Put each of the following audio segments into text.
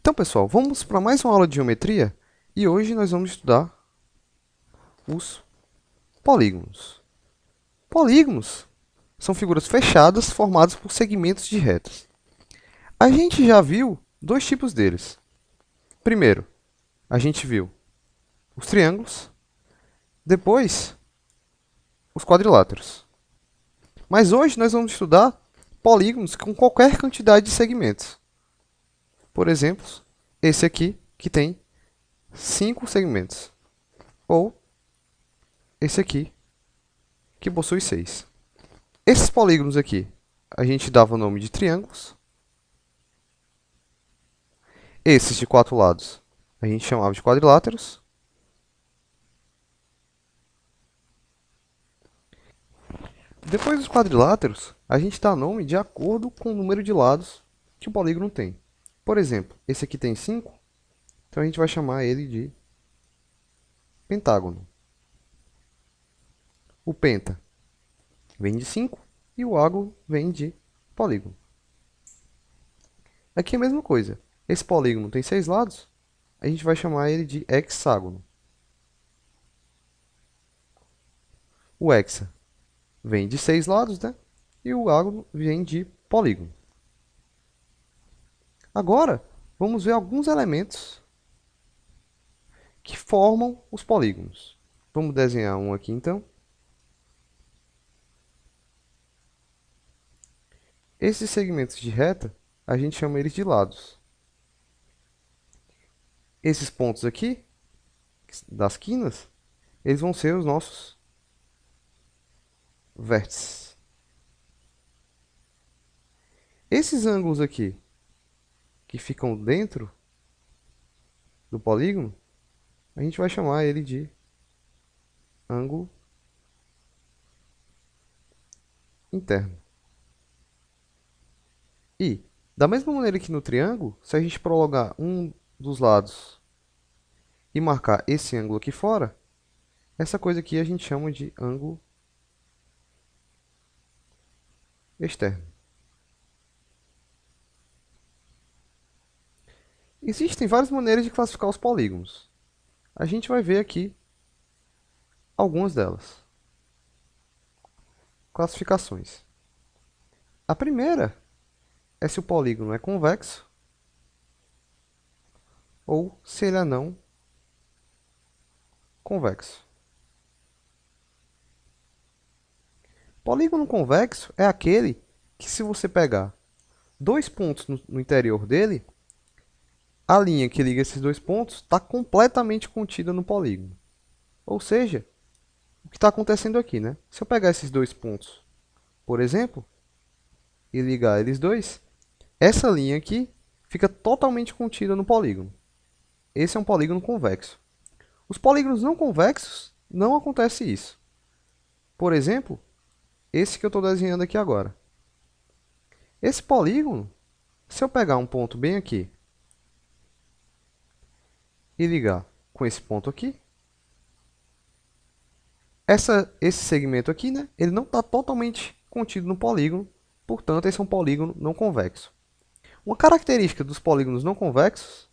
Então, pessoal, vamos para mais uma aula de geometria e hoje nós vamos estudar os polígonos. Polígonos são figuras fechadas formadas por segmentos de retas. A gente já viu dois tipos deles. Primeiro, a gente viu os triângulos, depois os quadriláteros. Mas hoje nós vamos estudar polígonos com qualquer quantidade de segmentos. Por exemplo, esse aqui que tem 5 segmentos. Ou esse aqui, que possui 6. Esses polígonos aqui, a gente dava o nome de triângulos. Esses de 4 lados, a gente chamava de quadriláteros. Depois dos quadriláteros, a gente dá nome de acordo com o número de lados que o polígono tem. Por exemplo, esse aqui tem 5, então a gente vai chamar ele de pentágono. O penta vem de 5 e o ágono vem de polígono. Aqui é a mesma coisa. Esse polígono tem 6 lados, a gente vai chamar ele de hexágono. O hexa vem de 6 lados, né? E o ágono vem de polígono. Agora, vamos ver alguns elementos que formam os polígonos. Vamos desenhar um aqui, então. Esses segmentos de reta, a gente chama eles de lados. Esses pontos aqui, das quinas, eles vão ser os nossos vértices. Esses ângulos aqui, que ficam dentro do polígono, a gente vai chamar ele de ângulo interno. E, da mesma maneira que no triângulo, se a gente prolongar um dos lados e marcar esse ângulo aqui fora, essa coisa aqui a gente chama de ângulo externo. Existem várias maneiras de classificar os polígonos. A gente vai ver aqui algumas delas. Classificações. A primeira é se o polígono é convexo ou se ele é não convexo. Polígono convexo é aquele que, se você pegar dois pontos no interior dele, a linha que liga esses dois pontos está completamente contida no polígono. Ou seja, o que está acontecendo aqui, né? Se eu pegar esses dois pontos, por exemplo, e ligar eles dois, essa linha aqui fica totalmente contida no polígono. Esse é um polígono convexo. Os polígonos não convexos, não acontece isso. Por exemplo, esse que eu estou desenhando aqui agora. Esse polígono, se eu pegar um ponto bem aqui e ligar com esse ponto aqui, esse segmento aqui, né, ele não está totalmente contido no polígono, portanto, esse é um polígono não convexo. Uma característica dos polígonos não convexos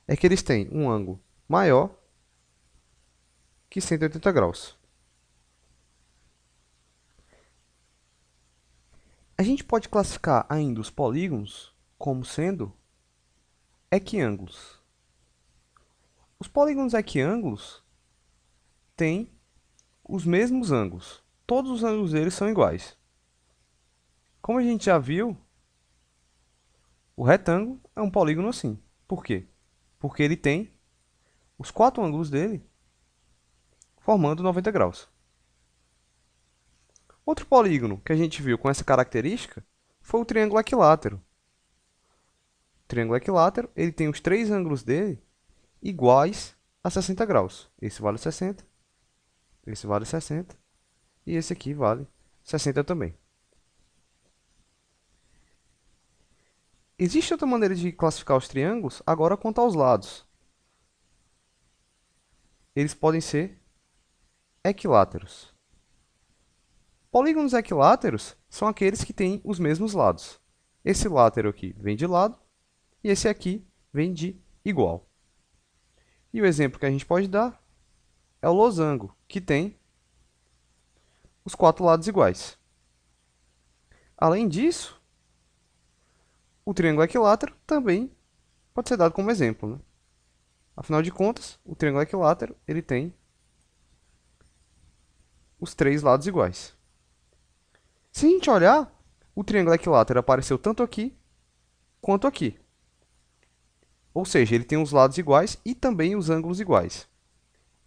é que eles têm um ângulo maior que 180 graus. A gente pode classificar ainda os polígonos como sendo equiângulos. Os polígonos equiângulos têm os mesmos ângulos. Todos os ângulos deles são iguais. Como a gente já viu, o retângulo é um polígono assim. Por quê? Porque ele tem os 4 ângulos dele formando 90 graus. Outro polígono que a gente viu com essa característica foi o triângulo equilátero. O triângulo equilátero, ele tem os 3 ângulos dele iguais a 60 graus. Esse vale 60, esse vale 60 e esse aqui vale 60 também. Existe outra maneira de classificar os triângulos agora quanto aos lados. Eles podem ser equiláteros. Polígonos equiláteros são aqueles que têm os mesmos lados. Esse látero aqui vem de lado e esse aqui vem de igual. E o exemplo que a gente pode dar é o losango, que tem os 4 lados iguais. Além disso, o triângulo equilátero também pode ser dado como exemplo, né? Afinal de contas, o triângulo equilátero ele tem os 3 lados iguais. Se a gente olhar, o triângulo equilátero apareceu tanto aqui quanto aqui. Ou seja, ele tem os lados iguais e também os ângulos iguais.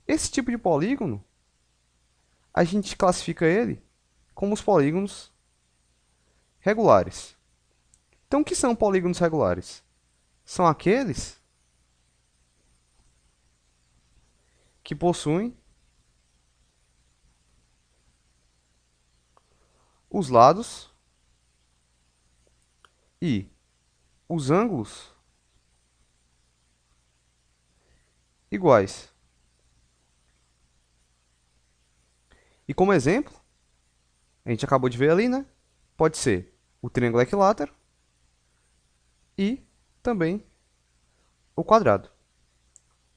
Esse tipo de polígono, a gente classifica ele como os polígonos regulares. Então, o que são polígonos regulares? São aqueles que possuem os lados e os ângulos iguais. E como exemplo, a gente acabou de ver ali, né? Pode ser o triângulo equilátero e também o quadrado.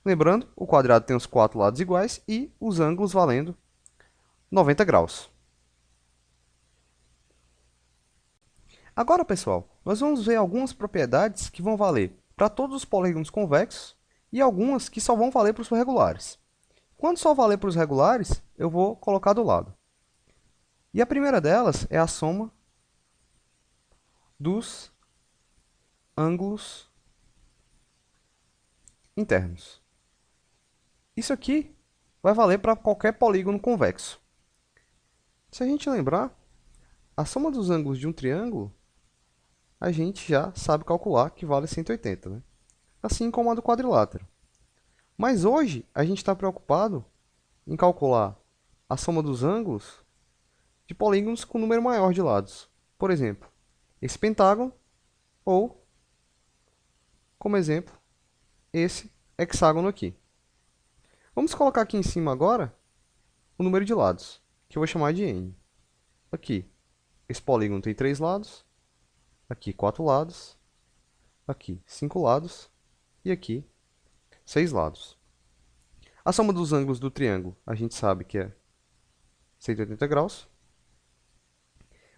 Lembrando, o quadrado tem os 4 lados iguais e os ângulos valendo 90 graus. Agora, pessoal, nós vamos ver algumas propriedades que vão valer para todos os polígonos convexos e algumas que só vão valer para os regulares. Quando só valer para os regulares, eu vou colocar do lado. E a primeira delas é a soma dos ângulos internos. Isso aqui vai valer para qualquer polígono convexo. Se a gente lembrar, a soma dos ângulos de um triângulo, a gente já sabe calcular que vale 180, né? Assim como a do quadrilátero. Mas hoje, a gente está preocupado em calcular a soma dos ângulos de polígonos com número maior de lados. Por exemplo, esse pentágono ou, como exemplo, esse hexágono aqui. Vamos colocar aqui em cima agora o número de lados, que eu vou chamar de n. Aqui, esse polígono tem 3 lados, aqui 4 lados, aqui 5 lados e aqui 6 lados. A soma dos ângulos do triângulo a gente sabe que é 180 graus.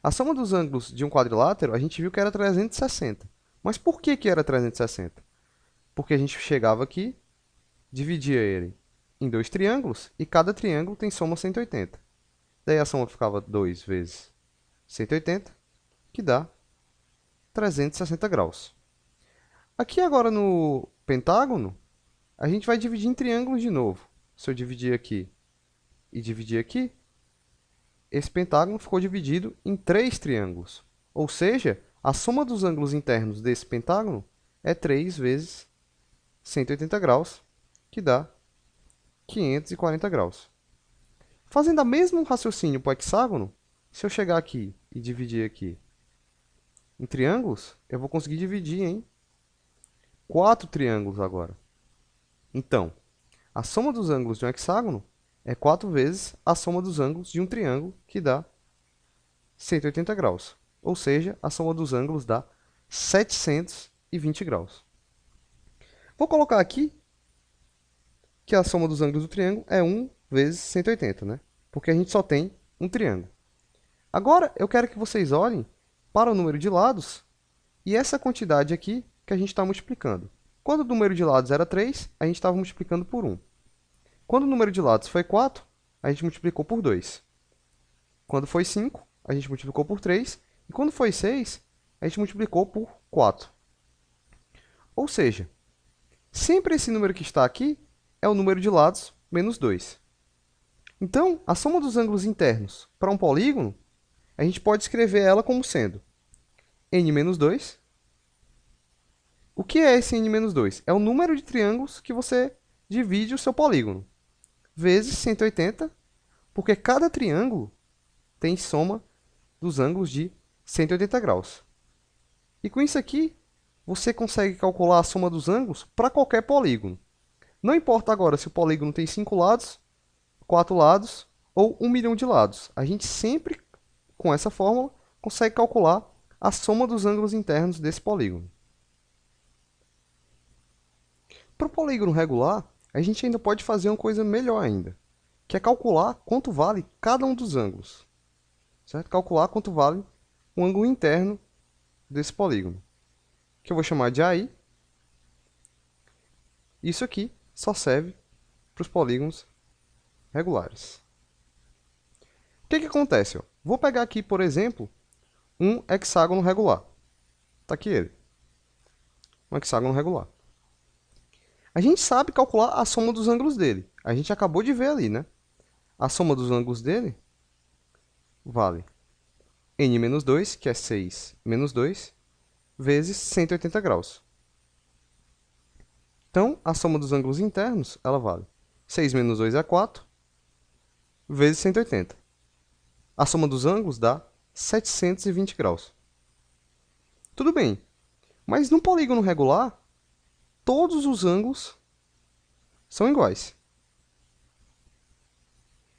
A soma dos ângulos de um quadrilátero a gente viu que era 360. Mas por que era 360? Porque a gente chegava aqui, dividia ele em 2 triângulos e cada triângulo tem soma 180. Daí a soma ficava 2 vezes 180, que dá 360 graus. Aqui agora no pentágono, a gente vai dividir em triângulos de novo. Se eu dividir aqui e dividir aqui, esse pentágono ficou dividido em 3 triângulos. Ou seja, a soma dos ângulos internos desse pentágono é 3 vezes 180 graus, que dá 540 graus. Fazendo o mesmo raciocínio para o hexágono, se eu chegar aqui e dividir aqui em triângulos, eu vou conseguir dividir em 4 triângulos agora. Então, a soma dos ângulos de um hexágono é 4 vezes a soma dos ângulos de um triângulo, que dá 180 graus. Ou seja, a soma dos ângulos dá 720 graus. Vou colocar aqui que a soma dos ângulos do triângulo é 1 vezes 180, né? Porque a gente só tem um triângulo. Agora, eu quero que vocês olhem para o número de lados e essa quantidade aqui que a gente está multiplicando. Quando o número de lados era 3, a gente estava multiplicando por 1. Quando o número de lados foi 4, a gente multiplicou por 2. Quando foi 5, a gente multiplicou por 3. E quando foi 6, a gente multiplicou por 4. Ou seja, sempre esse número que está aqui é o número de lados menos 2. Então, a soma dos ângulos internos para um polígono, a gente pode escrever ela como sendo n menos 2. O que é esse n menos 2? É o número de triângulos que você divide o seu polígono, vezes 180, porque cada triângulo tem soma dos ângulos de 180 graus. E com isso aqui, você consegue calcular a soma dos ângulos para qualquer polígono. Não importa agora se o polígono tem 5 lados, 4 lados ou 1 milhão de lados. A gente sempre, com essa fórmula, consegue calcular a soma dos ângulos internos desse polígono. Para o polígono regular, a gente ainda pode fazer uma coisa melhor ainda, que é calcular quanto vale cada um dos ângulos. Certo? Calcular quanto vale o ângulo interno desse polígono, que eu vou chamar de AI. Isso aqui só serve para os polígonos regulares. O que acontece? Ó? Vou pegar aqui, por exemplo, um hexágono regular. Está aqui ele. Um hexágono regular. A gente sabe calcular a soma dos ângulos dele. A gente acabou de ver ali, né? A soma dos ângulos dele vale n-2, que é 6 menos 2, vezes 180 graus. Então, a soma dos ângulos internos, ela vale 6 menos 2 é 4, vezes 180. A soma dos ângulos dá 720 graus. Tudo bem, mas no polígono regular, todos os ângulos são iguais.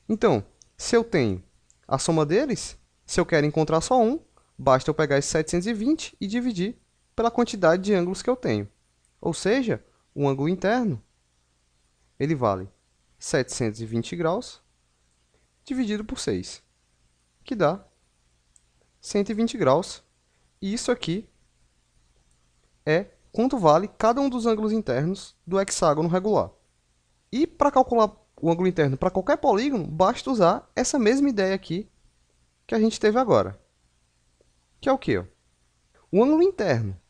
Então, se eu tenho a soma deles, se eu quero encontrar só um, basta eu pegar esse 720 e dividir pela quantidade de ângulos que eu tenho. Ou seja, o ângulo interno ele vale 720 graus dividido por 6, que dá 120 graus. E isso aqui é quanto vale cada um dos ângulos internos do hexágono regular. E para calcular o ângulo interno para qualquer polígono, basta usar essa mesma ideia aqui que a gente teve agora. Que é o quê? O ângulo interno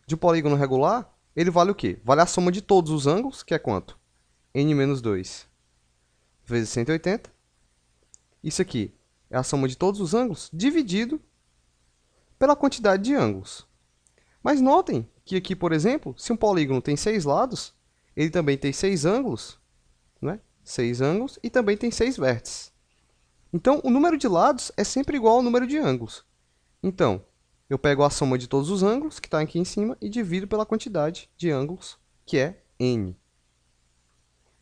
de um polígono regular, ele vale o quê? Vale a soma de todos os ângulos, que é quanto? n-2 vezes 180. Isso aqui é a soma de todos os ângulos dividido pela quantidade de ângulos. Mas notem que aqui, por exemplo, se um polígono tem 6 lados, ele também tem 6 ângulos, né? 6 ângulos e também tem 6 vértices. Então, o número de lados é sempre igual ao número de ângulos. Então, eu pego a soma de todos os ângulos, que está aqui em cima, e divido pela quantidade de ângulos, que é n.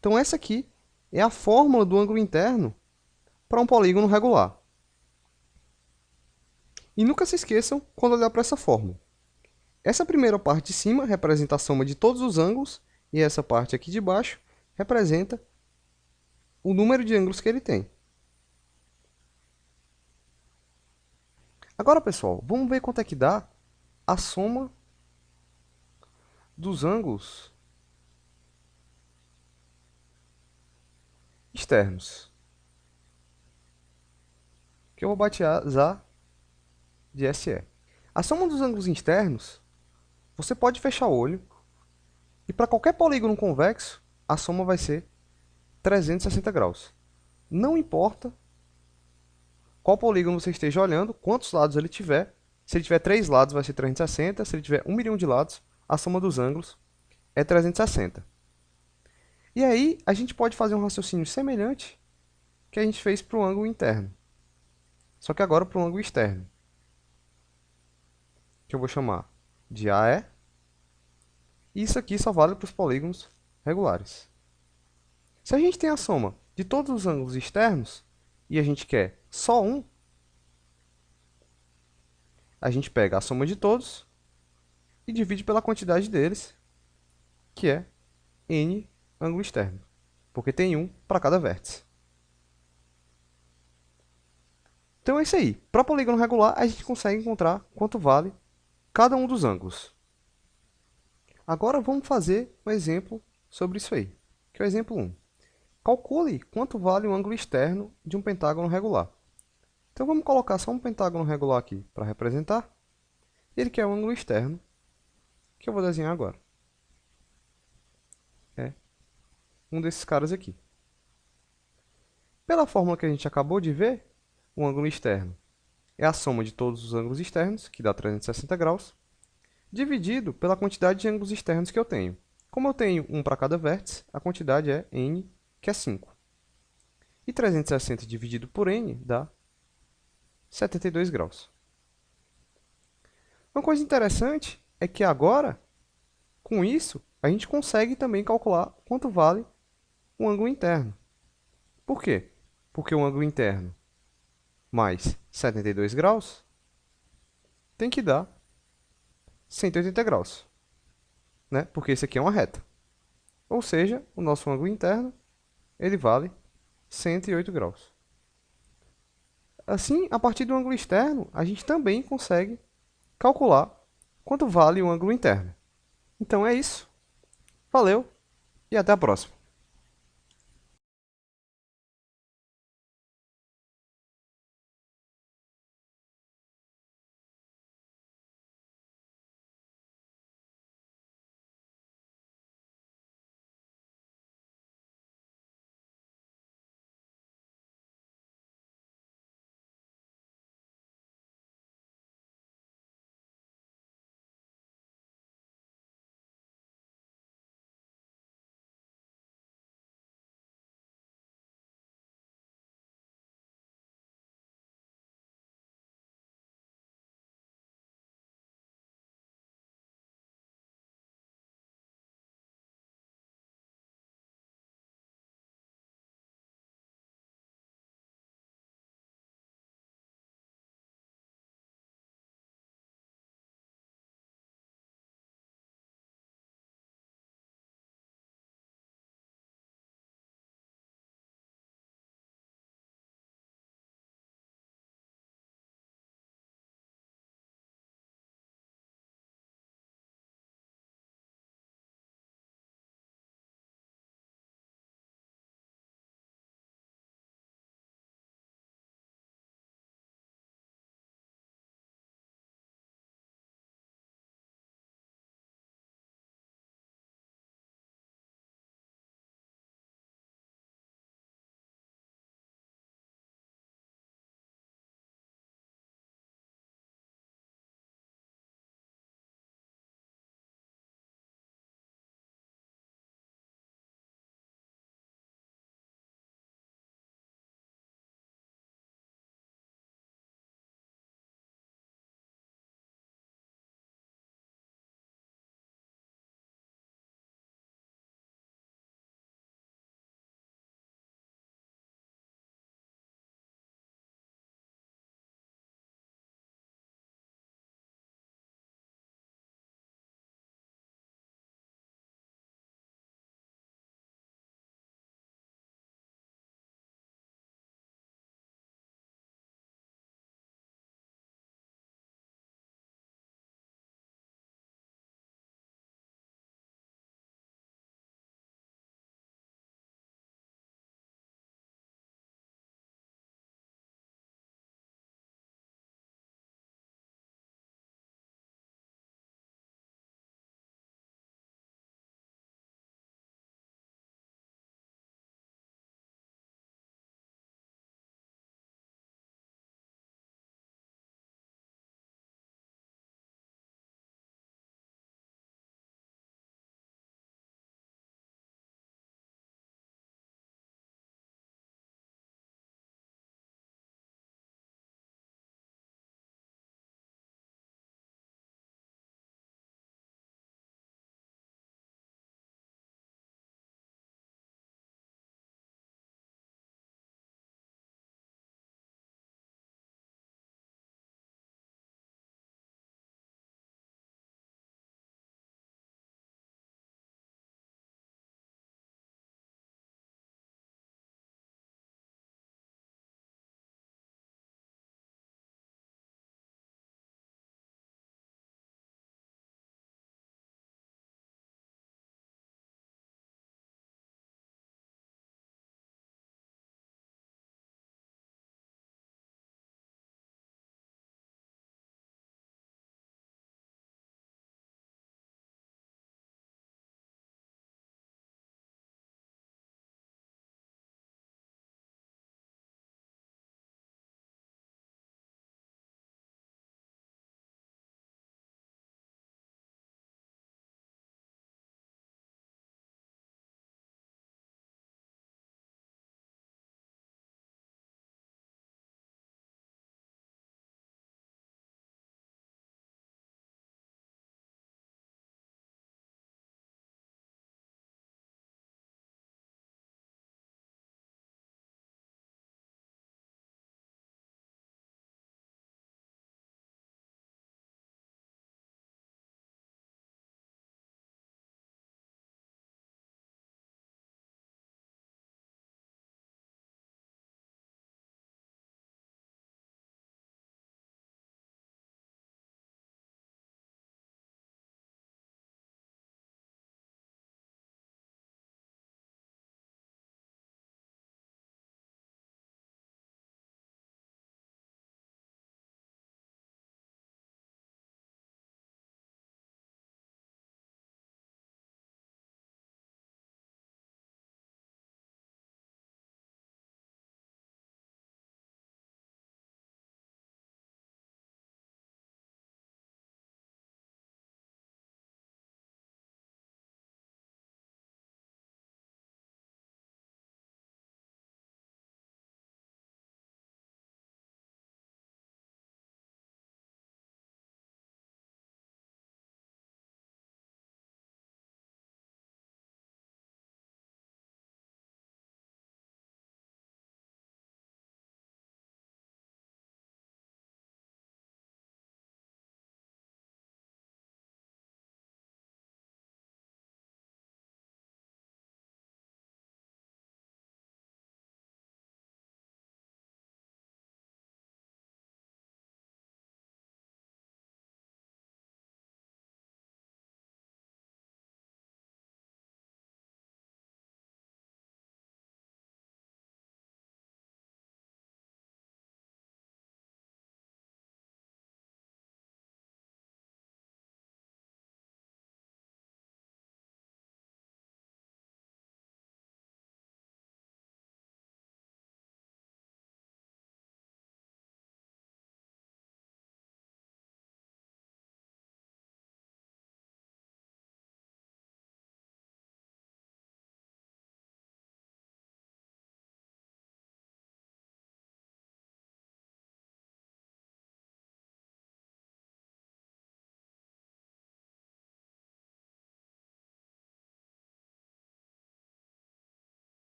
Então, essa aqui é a fórmula do ângulo interno para um polígono regular. E nunca se esqueçam quando olhar para essa fórmula. Essa primeira parte de cima representa a soma de todos os ângulos, e essa parte aqui de baixo representa o número de ângulos que ele tem. Agora, pessoal, vamos ver quanto é que dá a soma dos ângulos externos, que eu vou batizar de SE. A soma dos ângulos externos, você pode fechar o olho, e para qualquer polígono convexo, a soma vai ser 360 graus. Não importa qual polígono você esteja olhando, quantos lados ele tiver. Se ele tiver 3 lados, vai ser 360. Se ele tiver 1 milhão de lados, a soma dos ângulos é 360. E aí, a gente pode fazer um raciocínio semelhante que a gente fez para o ângulo interno. Só que agora para o ângulo externo, que eu vou chamar de AE. E isso aqui só vale para os polígonos regulares. Se a gente tem a soma de todos os ângulos externos e a gente quer só um, a gente pega a soma de todos e divide pela quantidade deles, que é n ângulo externo, porque tem um para cada vértice. Então é isso aí. Para polígono regular, a gente consegue encontrar quanto vale cada um dos ângulos. Agora vamos fazer um exemplo sobre isso aí, que é o exemplo 1. Calcule quanto vale o ângulo externo de um pentágono regular. Então vamos colocar só um pentágono regular aqui para representar. Ele quer o ângulo externo, que eu vou desenhar agora. É um desses caras aqui. Pela fórmula que a gente acabou de ver, o ângulo externo é a soma de todos os ângulos externos, que dá 360 graus, dividido pela quantidade de ângulos externos que eu tenho. Como eu tenho um para cada vértice, a quantidade é n, que é 5. E 360 dividido por n dá 72 graus. Uma coisa interessante é que agora, com isso, a gente consegue também calcular quanto vale o ângulo interno. Por quê? Porque o ângulo interno mais 72 graus tem que dar 180 graus, né? Porque esse aqui é uma reta. Ou seja, o nosso ângulo interno, ele vale 108 graus. Assim, a partir do ângulo externo, a gente também consegue calcular quanto vale o ângulo interno. Então é isso. Valeu e até a próxima.